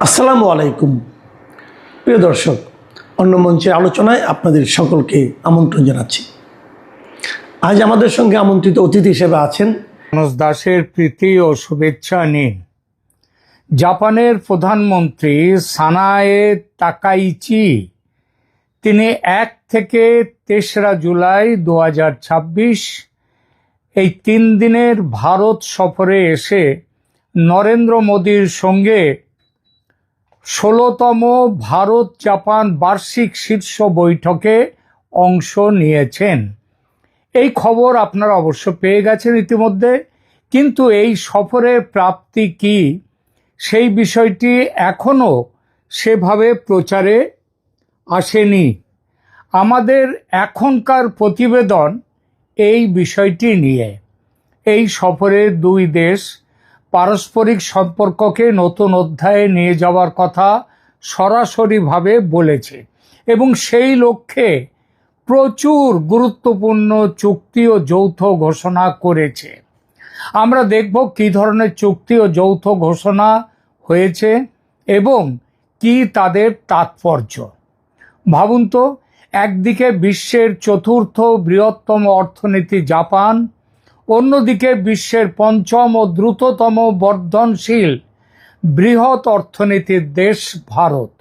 আসসালামু আলাইকুম প্রিয় দর্শক, অন্য মঞ্চে আলোচনায় আপনাদের সকলকে আমন্ত্রণ জানাচ্ছি। আজ আমাদের সঙ্গে আমন্ত্রিত অতিথি হিসেবে আছেন মানস দাসের প্রীতি ও শুভেচ্ছা নিন। জাপানের প্রধানমন্ত্রী সানায়ে তাকাইচি তিনি 1 থেকে 3রা জুলাই 2026 এই 3 দিনের ভারত সফরে এসে নরেন্দ্র মোদীর সঙ্গে 16তম ভারত জাপান বার্ষিক শীর্ষ বৈঠকে অংশ নিয়েছেন। এই খবর আপনারা অবশ্য পেয়ে গেছেন ইতিমধ্যে, কিন্তু এই সফরের প্রাপ্তি কি সেই বিষয়টি এখনো সেভাবে প্রচারে আসেনি। আমাদের এখনকার প্রতিবেদন এই বিষয়টি নিয়ে। এই সফরে দুই দেশ পারস্পরিক সম্পর্ককে নতুন অধ্যায়ে নিয়ে যাওয়ার কথা সরাসরিভাবে বলেছে এবং সেই লক্ষ্যে প্রচুর গুরুত্বপূর্ণ চুক্তি ও যৌথ ঘোষণা করেছে। আমরা দেখব কী ধরনের চুক্তি ও যৌথ ঘোষণা হয়েছে এবং কি তাদের তাৎপর্য। ভাবুন তো, একদিকে বিশ্বের 4র্থ বৃহত্তম অর্থনীতি জাপান, অন্যদিকে বিশ্বের 5ম ও দ্রুততম বর্ধনশীল বৃহৎ অর্থনীতির দেশ ভারত।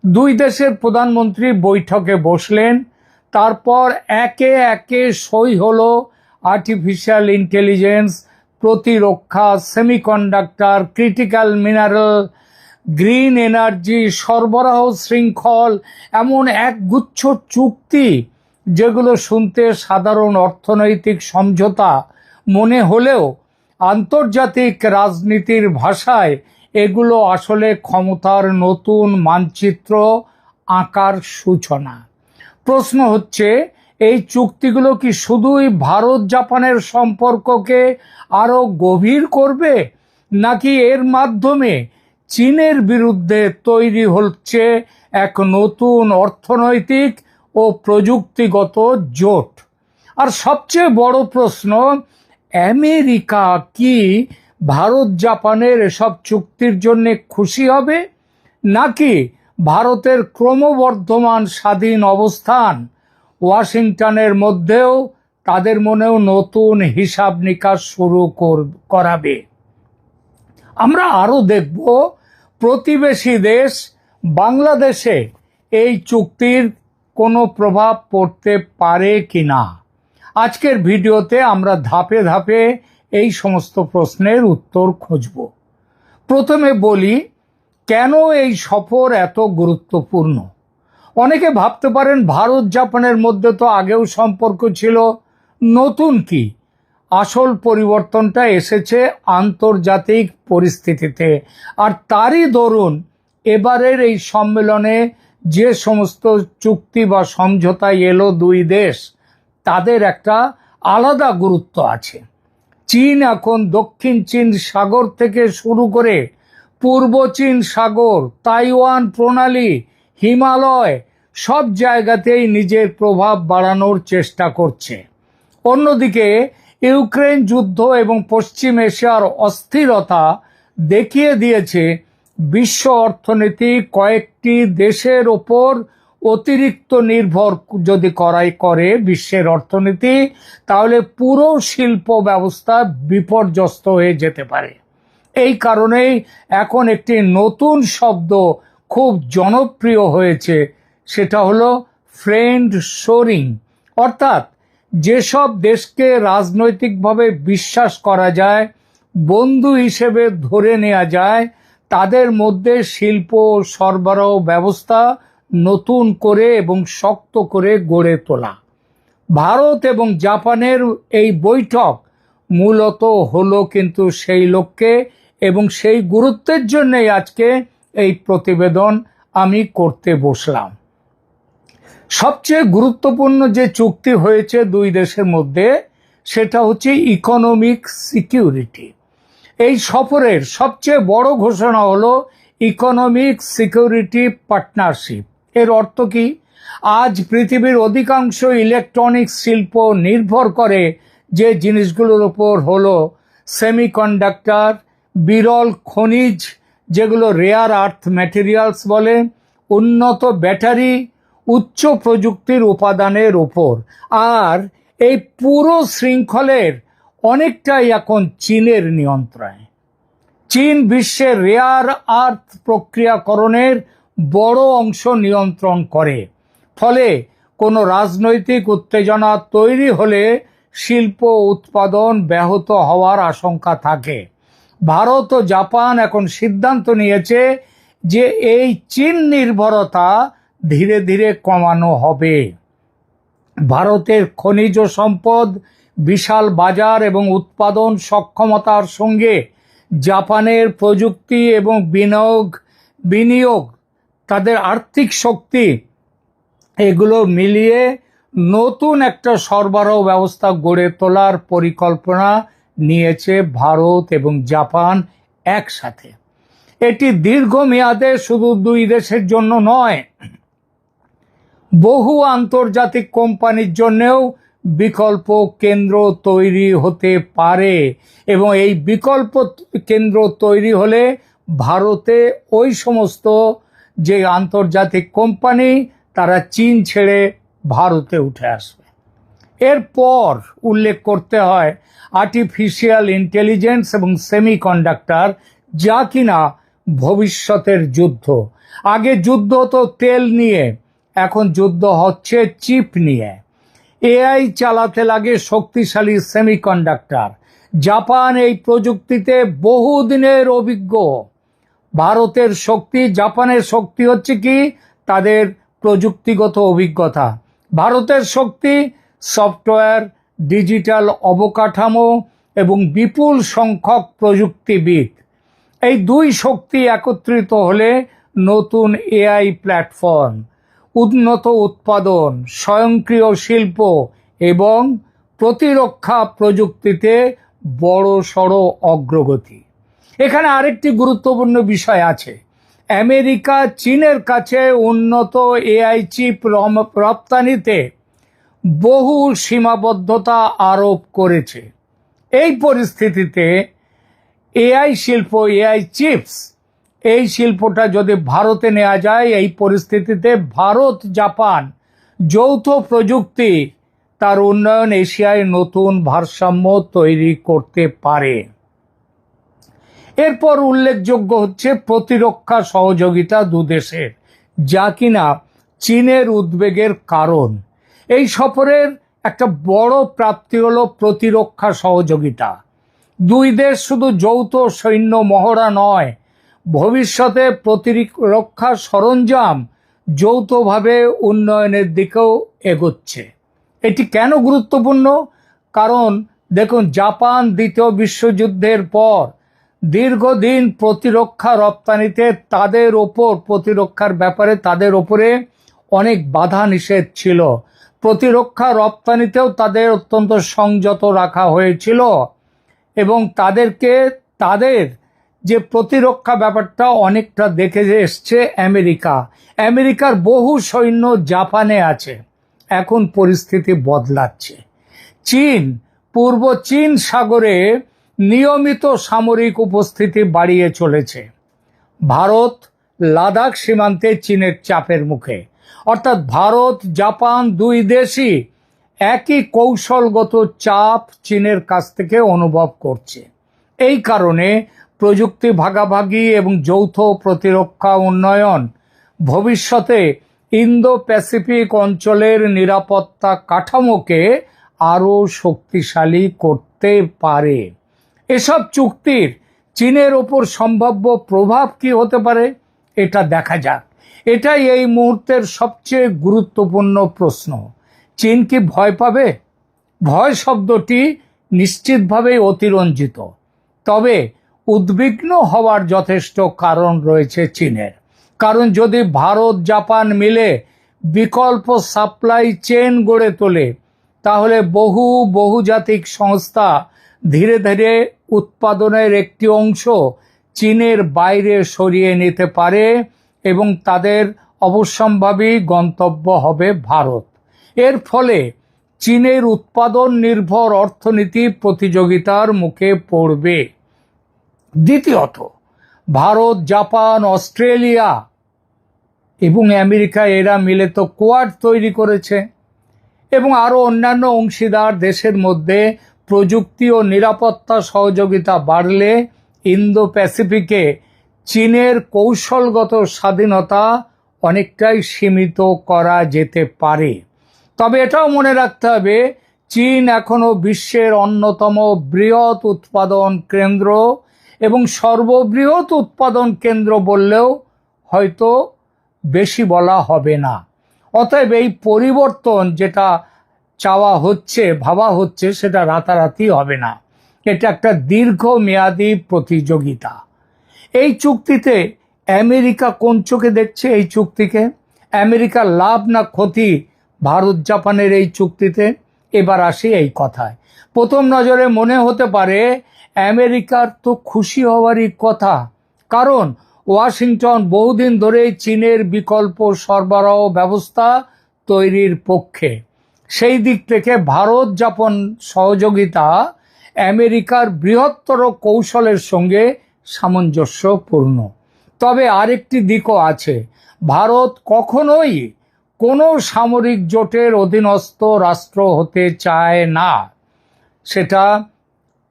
দুই দেশের প্রধানমন্ত্রী বৈঠকে বসলেন, তারপর একে একে সই হলো আর্টিফিশিয়াল ইন্টেলিজেন্স, প্রতিরক্ষা, semiconductor, critical mineral, green energy, সরবরাহ শৃঙ্খল, এমন একগুচ্ছ চুক্তি যেগুলো শুনতে সাধারণ অর্থনৈতিক সমঝোতা মনে হলেও আন্তর্জাতিক রাজনীতির ভাষায় এগুলো আসলে ক্ষমতার নতুন মানচিত্র আঁকার সূচনা। প্রশ্ন হচ্ছে, এই চুক্তিগুলো কি শুধুই ভারত জাপানের সম্পর্ককে আরো গভীর করবে, নাকি এর মাধ্যমে চীনের বিরুদ্ধে তৈরি হচ্ছে এক নতুন অর্থনৈতিক ও প্রযুক্তিগত জোট? আর সবচেয়ে বড় প্রশ্ন, আমেরিকা কি ভারত জাপানের এসব চুক্তির জন্য খুশি হবে, নাকি ভারতের ক্রমবর্ধমান স্বাধীন অবস্থান ওয়াশিংটনের মধ্যেও তাদের মনেও নতুন হিসাব নিকাশ শুরু করাবে? আমরা আরও দেখব প্রতিবেশী দেশ বাংলাদেশে এই চুক্তির কোনো প্রভাব পড়তে পারে কিনা। আজকের ভিডিওতে আমরা ধাপে ধাপে এই সমস্ত প্রশ্নের উত্তর খুঁজব। প্রথমে বলি, কেন এই সফর এত গুরুত্বপূর্ণ? অনেকে ভাবতে পারেন ভারত জাপানের মধ্যে তো আগেও সম্পর্ক ছিল, নতুন কি? আসল পরিবর্তনটা এসেছে আন্তর্জাতিক পরিস্থিতিতে, আর তারই দরুন এবারের এই সম্মেলনে যে সমস্ত চুক্তি বা সমঝোতা এলো দুই দেশ, তাদের একটা আলাদা গুরুত্ব আছে। চীন এখন দক্ষিণ চীন সাগর থেকে শুরু করে পূর্ব চীন সাগর, তাইওয়ান প্রণালী, হিমালয়, সব জায়গাতেই নিজের প্রভাব বাড়ানোর চেষ্টা করছে। অন্যদিকে ইউক্রেন যুদ্ধ এবং পশ্চিম এশিয়ার অস্থিরতা দেখিয়ে দিয়েছে বিশ্ব অর্থনীতি কয়েকটি দেশের ওপর অতিরিক্ত নির্ভর যদি করে বিশ্বের অর্থনীতি, তাহলে পুরো শিল্প ব্যবস্থা বিপর্যস্ত হয়ে যেতে পারে। এই কারণেই এখন একটি নতুন শব্দ খুব জনপ্রিয় হয়েছে, সেটা হলো ফ্রেন্ড শোরিং। অর্থাৎ যেসব দেশকে রাজনৈতিকভাবে বিশ্বাস করা যায়, বন্ধু হিসেবে ধরে নেওয়া যায়, তাদের মধ্যে শিল্প সরবরাহ ব্যবস্থা নতুন করে এবং শক্ত করে গড়ে তোলা। ভারত এবং জাপানের এই বৈঠক মূলত হলো কিন্তু সেই লক্ষ্যে, এবং সেই গুরুত্বের জন্যই আজকে এই প্রতিবেদন আমি করতে বসলাম। সবচেয়ে গুরুত্বপূর্ণ যে চুক্তি হয়েছে দুই দেশের মধ্যে, সেটা হচ্ছে ইকোনমিক সিকিউরিটি। এই সফরের সবচেয়ে বড় ঘোষণা হলো ইকোনমিক সিকিউরিটি পার্টনারশিপ। এর অর্থ কি? আজ পৃথিবীর অধিকাংশ ইলেকট্রনিক্স শিল্প নির্ভর করে যে জিনিসগুলোর উপর হলো সেমিকন্ডাক্টর, বিরল খনিজ যেগুলো রেয়ার আর্থ ম্যাটেরিয়ালস বলে, উন্নত ব্যাটারি, উচ্চ প্রযুক্তির উপাদানের উপর। আর এই পুরো শৃঙ্খলের অনেকটাই এখন চীনের নিয়ন্ত্রণে। চীন বিশ্বের রেয়ার আর্থ প্রক্রিয়াকরণের বড় অংশ নিয়ন্ত্রণ করে। ফলে কোনো রাজনৈতিক উত্তেজনা তৈরি হলে শিল্প উৎপাদন ব্যাহত হওয়ার আশঙ্কা থাকে। ভারত ও জাপান এখন সিদ্ধান্ত নিয়েছে যে এই চীন নির্ভরতা ধীরে ধীরে কমানো হবে। ভারতের খনিজ সম্পদ, বিশাল বাজার এবং উৎপাদন সক্ষমতার সঙ্গে জাপানের প্রযুক্তি এবং বিনিয়োগ, তাদের আর্থিক শক্তি, এগুলো মিলিয়ে নতুন একটা সরবরাহ ব্যবস্থা গড়ে তোলার পরিকল্পনা নিয়েছে ভারত এবং জাপান একসাথে। এটি দীর্ঘমেয়াদে শুধু দুই দেশের জন্য নয়, বহু আন্তর্জাতিক কোম্পানির জন্যও বিকল্প কেন্দ্র তৈরি হতে পারে। এবং এই বিকল্প কেন্দ্র তৈরি হলে ভারতে ওই সমস্ত যে আন্তর্জাতিক কোম্পানি, তারা চীন ছেড়ে ভারতে উঠে আসবে। এরপর উল্লেখ করতে হয় আর্টিফিশিয়াল ইন্টেলিজেন্স এবং সেমিকন্ডাক্টর, যা কিনা ভবিষ্যতের যুদ্ধ। আগে যুদ্ধ হতো তেল নিয়ে, এখন যুদ্ধ হচ্ছে চিপ নিয়ে। এআই চালাতে লাগে শক্তিশালী সেমিকন্ডাক্টর। জাপান এই প্রযুক্তিতে বহুদিনের অভিজ্ঞ। ভারতের শক্তি, জাপানের শক্তি হচ্ছে কি তাদের প্রযুক্তিগত অভিজ্ঞতা। ভারতের শক্তি সফটওয়্যার, ডিজিটাল অবকাঠামো এবং বিপুল সংখ্যক প্রযুক্তিবিদ। এই দুই শক্তি একত্রিত হলে নতুন এআই প্ল্যাটফর্ম, উন্নত উৎপাদন, স্বয়ংক্রিয় শিল্প এবং প্রতিরক্ষা প্রযুক্তিতে বড়সড় অগ্রগতি। এখানে আরেকটি গুরুত্বপূর্ণ বিষয় আছে। আমেরিকা চীনের কাছে উন্নত এআই চিপ রপ্তানিতে বহু সীমাবদ্ধতা আরোপ করেছে। এই পরিস্থিতিতে এআই শিল্প, এআই চিপস, এই শিল্পটা যদি ভারতে নেওয়া যায়, এই পরিস্থিতিতে ভারত জাপান যৌথ প্রযুক্তি তার উন্নয়ন এশিয়ায় নতুন ভারসাম্য তৈরি করতে পারে। এরপর উল্লেখযোগ্য হচ্ছে প্রতিরক্ষা সহযোগিতা দুদেশের, যা কিনা চীনের উদ্বেগের কারণ। এই সফরের একটা বড় প্রাপ্তি হলো প্রতিরক্ষা সহযোগিতা। দুই দেশ শুধু যৌথ সৈন্য মহড়া নয়, ভবিষ্যতে প্রতিরক্ষা সরঞ্জাম যৌথভাবে উন্নয়নের দিকেও এগোচ্ছে। এটি কেন গুরুত্বপূর্ণ? কারণ দেখুন, জাপান দ্বিতীয় বিশ্বযুদ্ধের পর দীর্ঘদিন প্রতিরক্ষা রপ্তানিতে তাদের ওপর, প্রতিরক্ষার ব্যাপারে তাদের ওপরে অনেক বাধা নিষেধ ছিল। প্রতিরক্ষা রপ্তানিতেও তাদের অত্যন্ত সংযত রাখা হয়েছিল এবং তাদেরকে তাদের যে প্রতিরক্ষা ব্যাপারটা অনেকটা দেখে এসছে আমেরিকা। আমেরিকার বহু সৈন্য জাপানে আছে। এখন পরিস্থিতি বদলাচ্ছে। চীন পূর্ব চীন সাগরে নিয়মিত সামরিক উপস্থিতি বাড়িয়ে চলেছে। ভারত লাদাখ সীমান্তে চীনের চাপের মুখে। অর্থাৎ ভারত জাপান দুই দেশই একই কৌশলগত চাপ চীনের কাছ থেকে অনুভব করছে। এই কারণে প্রযুক্তি ভাগাভাগি এবং যৌথ প্রতিরক্ষা উন্নয়ন ভবিষ্যতে ইন্দো প্যাসিফিক অঞ্চলের নিরাপত্তা কাঠামোকে আরও শক্তিশালী করতে পারে। এসব চুক্তির চীনের ওপর সম্ভাব্য প্রভাব কি হতে পারে, এটা দেখা যাক। এটাই এই মুহূর্তের সবচেয়ে গুরুত্বপূর্ণ প্রশ্ন। চীন কি ভয় পাবে? ভয় শব্দটি নিশ্চিতভাবেই অতিরঞ্জিত, তবে উদ্বিগ্ন হওয়ার যথেষ্ট কারণ রয়েছে চীনের। কারণ যদি ভারত জাপান মিলে বিকল্প সাপ্লাই চেইন গড়ে তোলে, তাহলে বহুজাতিক সংস্থা ধীরে ধীরে উৎপাদনের একটি অংশ চীনের বাইরে সরিয়ে নিতে পারে এবং তাদের অবশ্যম্ভাবী গন্তব্য হবে ভারত। এর ফলে চীনের উৎপাদন নির্ভর অর্থনীতি প্রতিযোগিতার মুখে পড়বে। দ্বিতীয়ত, ভারত, জাপান, অস্ট্রেলিয়া এবং আমেরিকা এরা মিলে তো কোয়াড তৈরি করেছে এবং আরও অন্যান্য অংশীদার দেশের মধ্যে প্রযুক্তি ও নিরাপত্তা সহযোগিতা বাড়লে ইন্দো প্যাসিফিকে চীনের কৌশলগত স্বাধীনতা অনেকটাই সীমিত করা যেতে পারে। তবে এটাও মনে রাখতে হবে, চীন এখনো বিশ্বের অন্যতম বৃহৎ উৎপাদন কেন্দ্র এবং সর্ববৃহৎ উৎপাদন কেন্দ্র বললেও হয়তো বেশি বলা হবে না। অতএব এই পরিবর্তন যেটা চাওয়া হচ্ছে, ভাবা হচ্ছে, সেটা রাতারাতি হবে না। এটা একটা দীর্ঘমেয়াদী প্রতিযোগিতা। এই চুক্তিতে আমেরিকা কোন চোখে দেখছে? এই চুক্তিকে আমেরিকার লাভ না ক্ষতি ভারত জাপানের এই চুক্তিতে? এবার আসি এই কথায়। প্রথম নজরে মনে হতে পারে আমেরিকার তো খুশি হওয়ারই কথা, কারণ ওয়াশিংটন বহুদিন ধরে চীনের বিকল্প সরবরাহ ব্যবস্থা তৈরির পক্ষে। সেই দিক থেকে ভারত জাপান সহযোগিতা আমেরিকার বৃহত্তর কৌশলের সঙ্গে সামঞ্জস্যপূর্ণ। তবে আরেকটি দিকও আছে, ভারত কখনোই কোনো সামরিক জোটের অধীনস্থ রাষ্ট্র হতে চায় না। সেটা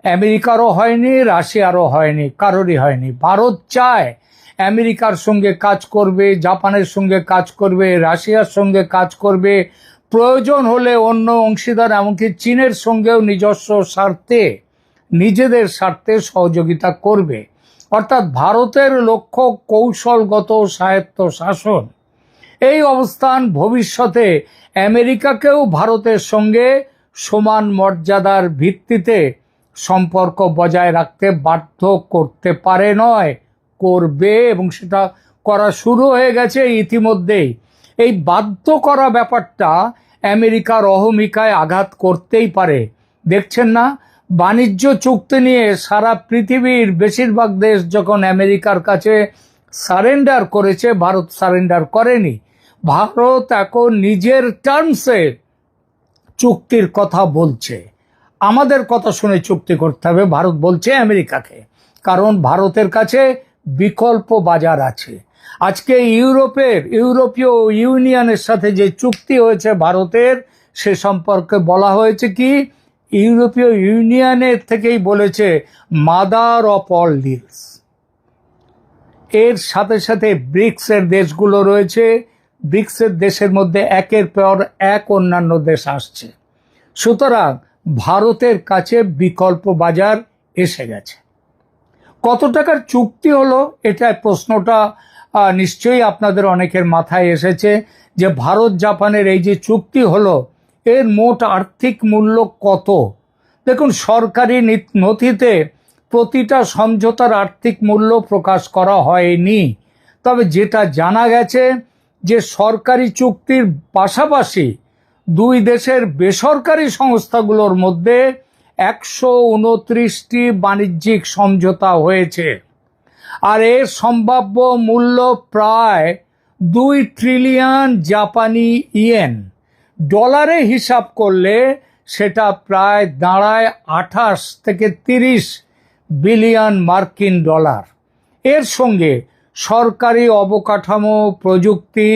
আমেরিকারও হয়নি, রাশিয়ারও হয়নি, কারোরই হয়নি। ভারত চায় আমেরিকার সঙ্গে কাজ করবে, জাপানের সঙ্গে কাজ করবে, রাশিয়ার সঙ্গে কাজ করবে, প্রয়োজন হলে অন্য অংশীদার এমনকি চীনের সঙ্গেও নিজস্ব স্বার্থে, নিজেদের স্বার্থে সহযোগিতা করবে। অর্থাৎ ভারতের লক্ষ্য কৌশলগত স্বায়ত্ত শাসন। এই অবস্থান ভবিষ্যতে আমেরিকাকেও ভারতের সঙ্গে সমান মর্যাদার ভিত্তিতে সম্পর্ক বজায় রাখতে বাধ্য করতে পারে, নয় করবে, এবং সেটা করা শুরু হয়ে গেছে ইতিমধ্যেই। এই বাধ্য করা ব্যাপারটা আমেরিকার অহমিকায় আঘাত করতেই পারে। দেখছেন না, বাণিজ্য চুক্তি নিয়ে সারা পৃথিবীর বেশিরভাগ দেশ যখন আমেরিকার কাছে সারেন্ডার করেছে, ভারত সারেন্ডার করেনি। ভারত এখন নিজের টার্মসে চুক্তির কথা বলছে। আমাদের কথা শুনে চুক্তি করতে হবে, ভারত বলছে আমেরিকাকে, কারণ ভারতের কাছে বিকল্প বাজার আছে। আজকে ইউরোপীয় ইউনিয়নের সাথে যে চুক্তি হয়েছে ভারতের, সে সম্পর্কে বলা হয়েছে কি, ইউরোপীয় ইউনিয়নের থেকেই বলেছে মাদার অফ অল ডিলস। এর সাথে সাথে ব্রিক্সের দেশগুলো রয়েছে, ব্রিক্সের দেশের মধ্যে একের পর এক অন্যান্য দেশ আসছে। সুতরাং ভারতের কাছে বিকল্প বাজার এসে গেছে। কত টাকার চুক্তি হলো, এটা প্রশ্নটা নিশ্চয়ই আপনাদের অনেকের মাথায় এসেছে, যে ভারত জাপানের এই যে চুক্তি হলো, এর মোট আর্থিক মূল্য কত? দেখুন, সরকারি নথিতে প্রতিটা সমঝোতার আর্থিক মূল্য প্রকাশ করা হয়নি। তবে যেটা জানা গেছে, যে সরকারি চুক্তির পাশাপাশি দুই দেশের বেসরকারি সংস্থাগুলোর মধ্যে 129টি বাণিজ্যিক সমঝোতা হয়েছে। আর এর সম্ভাব্য মূল্য প্রায় 2 ট্রিলিয়ন জাপানি ইয়েন। ডলারে হিসাব করলে সেটা প্রায় দাঁড়ায় 28 থেকে 30 বিলিয়ন মার্কিন ডলার। এর সঙ্গে সরকারি অবকাঠামো, প্রযুক্তি,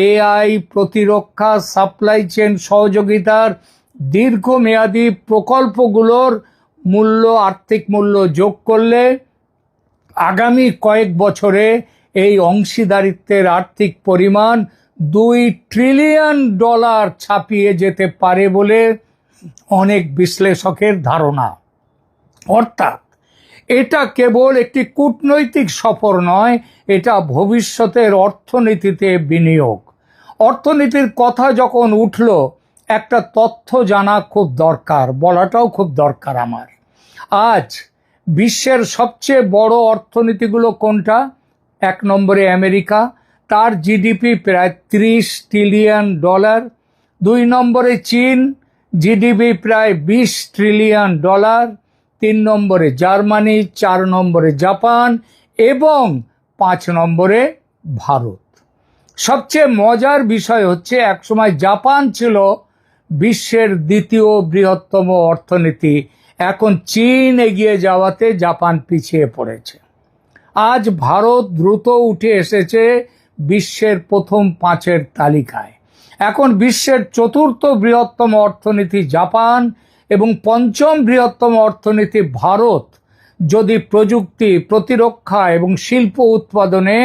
এআই, প্রতিরক্ষা, সাপ্লাই চেইন সহযোগিতার দীর্ঘমেয়াদী প্রকল্পগুলোর মূল্য, আর্থিক মূল্য যোগ করলে আগামী কয়েক বছরে এই অংশীদারিত্বের আর্থিক পরিমাণ 2 ট্রিলিয়ন ডলার ছাপিয়ে যেতে পারে বলে অনেক বিশ্লেষকের ধারণা। অর্থাৎ এটা কেবল একটি কূটনৈতিক সফর নয়, এটা ভবিষ্যতের অর্থনীতিতে বিনিয়োগ। অর্থনীতির কথা যখন উঠল, একটা তথ্য জানা খুব দরকার, বলাটাও খুব দরকার আমার। আজ বিশ্বের সবচেয়ে বড় অর্থনীতিগুলো কোনটা? 1 নম্বরে আমেরিকা, তার জিডিপি প্রায় 30 ট্রিলিয়ন ডলার। 2 নম্বরে চীন, জিডিপি প্রায় 20 ট্রিলিয়ন ডলার। 3 নম্বরে জার্মানি, 4 নম্বরে জাপান এবং 5 নম্বরে ভারত। সবচেয়ে মজার বিষয় হচ্ছে, একসময় জাপান ছিল বিশ্বের দ্বিতীয় বৃহত্তম অর্থনীতি, এখন চীন এগিয়ে যাওয়াতে জাপান পিছিয়ে পড়েছে। আজ ভারত দ্রুত উঠে এসেছে বিশ্বের প্রথম 5-এর তালিকায়। এখন বিশ্বের 4র্থ বৃহত্তম অর্থনীতি জাপান এবং 5ম বৃহত্তম অর্থনীতি ভারত যদি প্রযুক্তি, প্রতিরক্ষা এবং শিল্প উৎপাদনে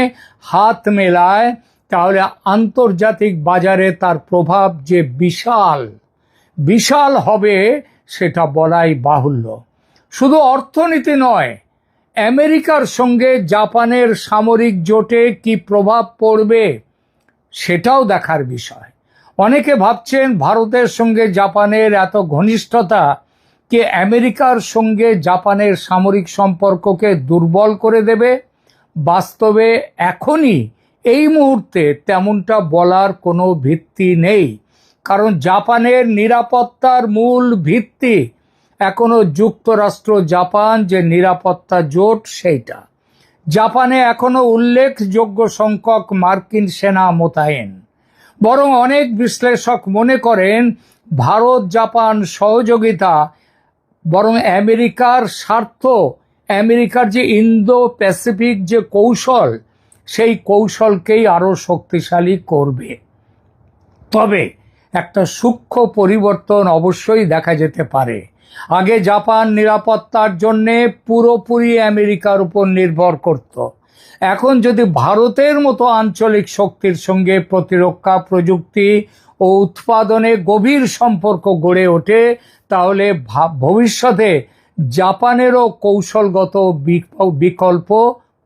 হাত মেলায়, তাহলে আন্তর্জাতিক বাজারে তার প্রভাব যে বিশাল হবে সেটা বলাই বাহুল্য। শুধু অর্থনীতি নয়, আমেরিকার সঙ্গে জাপানের সামরিক জোটে কি প্রভাব পড়বে সেটাও দেখার বিষয়। অনেকে ভাবছেন ভারতের সঙ্গে জাপানের এত ঘনিষ্ঠতা কি আমেরিকার সঙ্গে জাপানের সামরিক সম্পর্ককে দুর্বল করে দেবে। বাস্তবে এখনই এই মুহূর্তে তেমনটা বলার কোনো ভিত্তি নেই, কারণ জাপানের নিরাপত্তার মূল ভিত্তি এখনো যুক্তরাষ্ট্র জাপান যে নিরাপত্তা জোট সেইটা। জাপানে এখনো উল্লেখযোগ্য সংখ্যক মার্কিন সেনা মোতায়েন। বরং অনেক বিশ্লেষক মনে করেন ভারত জাপান সহযোগিতা বরং আমেরিকার স্বার্থ, আমেরিকার যে ইন্দো প্যাসিফিক যে কৌশল, সেই কৌশলকেই আরো শক্তিশালী করবে। তবে একটা সূক্ষ্ম পরিবর্তন অবশ্যই দেখা যেতে পারে। আগে জাপান নিরাপত্তার জন্য পুরোপুরি আমেরিকার উপর নির্ভর করত। এখন যদি ভারতের মতো আঞ্চলিক শক্তির সঙ্গে প্রতিরক্ষা, প্রযুক্তি ও উৎপাদনে গভীর সম্পর্ক গড়ে ওঠে, তাহলে ভবিষ্যতে জাপানেরও কৌশলগত বিকল্প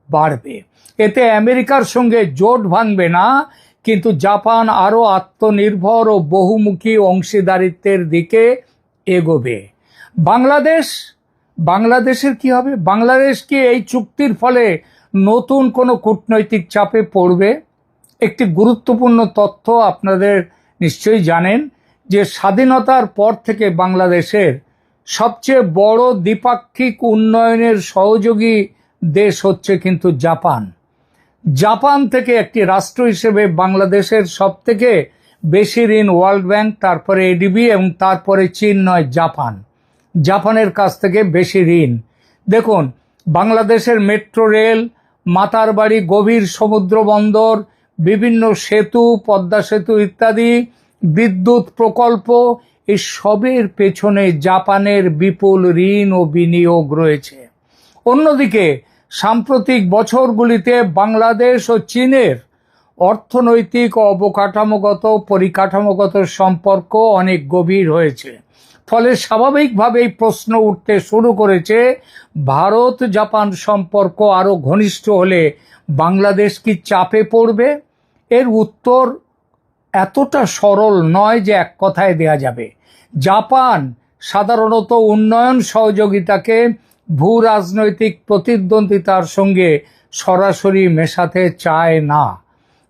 বাড়বে। এতে আমেরিকার সঙ্গে জোট ভাঙবে না, কিন্তু জাপান আরও আত্মনির্ভর ও বহুমুখী অংশীদারিত্বের দিকে এগোবে। বাংলাদেশের কি হবে? বাংলাদেশ কি এই চুক্তির ফলে নতুন কোনো কূটনৈতিক চাপে পড়বে? একটি গুরুত্বপূর্ণ তথ্য আপনাদের নিশ্চয়ই জানেন যে স্বাধীনতার পর থেকে বাংলাদেশের সবচেয়ে বড় দ্বিপাক্ষিক উন্নয়নের সহযোগী দেশ হচ্ছে কিন্তু জাপান। জাপান থেকে একটি রাষ্ট্র হিসেবে বাংলাদেশের সবথেকে বেশি ঋণ ওয়ার্ল্ড ব্যাংক, তারপরে এডিবি এবং তারপরে চীন নয় জাপানের কাছ থেকে বেশি ঋণ। দেখুন, বাংলাদেশের মেট্রো রেল, মাতারবাড়ি গভীর সমুদ্র বন্দর, বিভিন্ন সেতু, পদ্মা সেতু ইত্যাদি, বিদ্যুৎ প্রকল্প, এই সবের পেছনে জাপানের বিপুল ঋণ ও বিনিয়োগ রয়েছে। অন্যদিকে সাম্প্রতিক বছরগুলিতে বাংলাদেশ ও চীনের অর্থনৈতিক ও অবকাঠামোগত পরিকাঠামোগত সম্পর্ক অনেক গভীর হয়েছে। ফলে স্বাভাবিকভাবেই প্রশ্ন উঠতে শুরু করেছে, ভারত জাপান সম্পর্ক আরো ঘনিষ্ঠ হলে বাংলাদেশ কি চাপে পড়বে? এর উত্তর এতটা সরল নয় যে এক কথায় দেয়া যাবে। জাপান সাধারণত উন্নয়ন সহযোগিতাকে ভূ রাজনৈতিক প্রতিদ্বন্দ্বিতার সঙ্গে সরাসরি মেশাতে চায় না।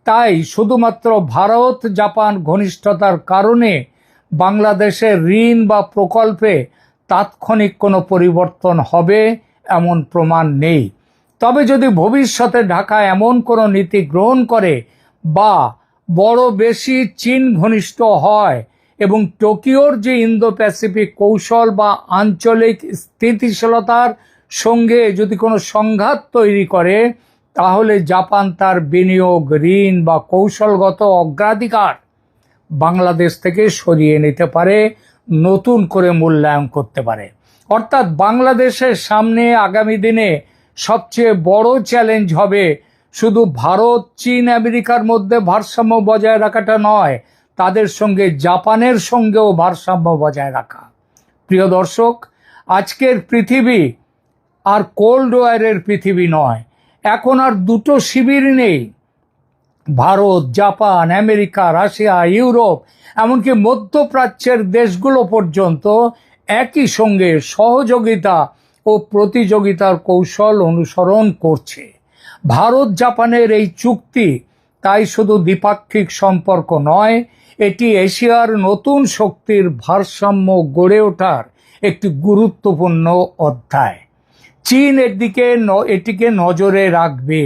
তাই শুধুমাত্র ভারত জাপান ঘনিষ্ঠতার কারণে বাংলাদেশের ঋণ বা প্রকল্পে তাৎক্ষণিক কোনো পরিবর্তন হবে এমন প্রমাণ নেই। তবে যদি ভবিষ্যতে ঢাকা এমন কোনো নীতি গ্রহণ করে বা বড় বেশি চীন ঘনিষ্ঠ হয় এবং টোকিওর যে ইন্দো প্যাসিফিক কৌশল বা আঞ্চলিক স্থিতিশীলতার সঙ্গে যদি কোনো সংঘাত তৈরি করে, তাহলে জাপান তার বিনিয়োগ, ঋণ বা কৌশলগত অগ্রাধিকার বাংলাদেশ থেকে সরিয়ে নিতে পারে, নতুন করে মূল্যায়ন করতে পারে। অর্থাৎ বাংলাদেশের সামনে আগামী দিনে সবচেয়ে বড় চ্যালেঞ্জ হবে শুধু ভারত, চীন, আমেরিকার মধ্যে ভারসাম্য বজায় রাখাটা নয়, তাদের সঙ্গে জাপানের সঙ্গেও ভারসাম্য বজায় রাখা। প্রিয় দর্শক, আজকের পৃথিবী আর কোল্ড ওয়ারের পৃথিবী নয়। এখন আর দুটো শিবির নেই। Bharat, Japan, America, Russia, Europe, এমনকি মধ্যপ্রাচ্যের দেশগুলো পর্যন্ত একই সঙ্গে সহযোগিতা ও প্রতিযোগিতার কৌশল অনুসরণ করছে। ভারত জাপানের এই চুক্তি তাই শুধু দ্বিপাক্ষিক সম্পর্ক নয়, এটি এশিয়ার নতুন শক্তির ভারসাম্য গড়ে ওঠার একটি গুরুত্বপূর্ণ অধ্যায়। চীন এটিকে নজরে রাখবে,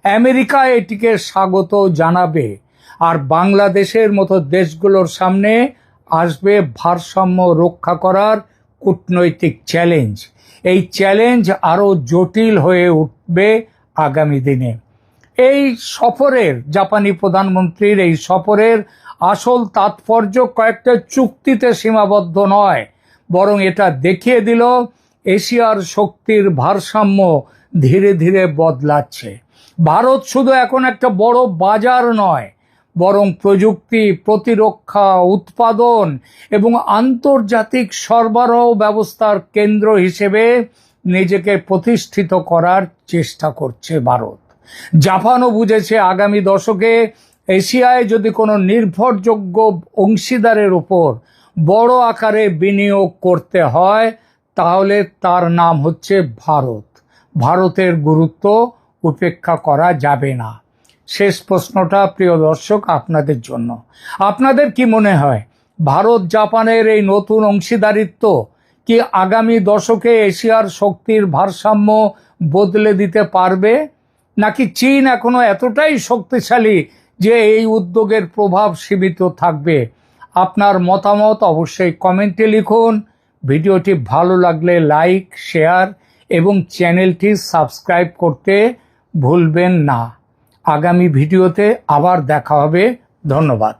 আমেরিকা এটিকে স্বাগত জানাবে, আর বাংলাদেশের মতো দেশগুলোর সামনে আসবে ভারসাম্য রক্ষা করার কূটনৈতিক চ্যালেঞ্জ। এই চ্যালেঞ্জ আরও জটিল হয়ে উঠবে আগামী দিনে। এই সফরের, জাপানি প্রধানমন্ত্রীর এই সফরের আসল তাৎপর্য কয়েকটা চুক্তিতে সীমাবদ্ধ নয়, বরং এটা দেখিয়ে দিল এশিয়ার শক্তির ভারসাম্য ধীরে ধীরে বদলাচ্ছে। ভারত শুধু এখন একটা বড় বাজার নয়, বরং প্রযুক্তি, প্রতিরক্ষা, উৎপাদন এবং আন্তর্জাতিক সরবরাহ ব্যবস্থার কেন্দ্র হিসেবে নিজেকে প্রতিষ্ঠিত করার চেষ্টা করছে ভারত। জাপানও বুঝেছে আগামী দশকে এশিয়ায় যদি কোনো নির্ভরযোগ্য অংশীদারের উপর বড় আকারে বিনিয়োগ করতে হয়, তাহলে তার নাম হচ্ছে ভারত। ভারতের গুরুত্ব উপেক্ষা করা যাবে না। শেষ প্রশ্নটা প্রিয় দর্শক আপনাদের জন্য, আপনাদের কি মনে হয় ভারত জাপানের এই নতুন অংশীদারিত্ব কি আগামী দশকে এশিয়ার শক্তির ভারসাম্য বদলে দিতে পারবে, নাকি চীন এখনো এতটাই শক্তিশালী যে এই উদ্যোগের প্রভাব সীমিত থাকবে? আপনার মতামত অবশ্যই কমেন্টে লিখুন। ভিডিওটি ভালো লাগলে লাইক, শেয়ার এবং চ্যানেলটি সাবস্ক্রাইব করতে ভুলবেন না। আগামী ভিডিওতে আবার দেখা হবে। ধন্যবাদ।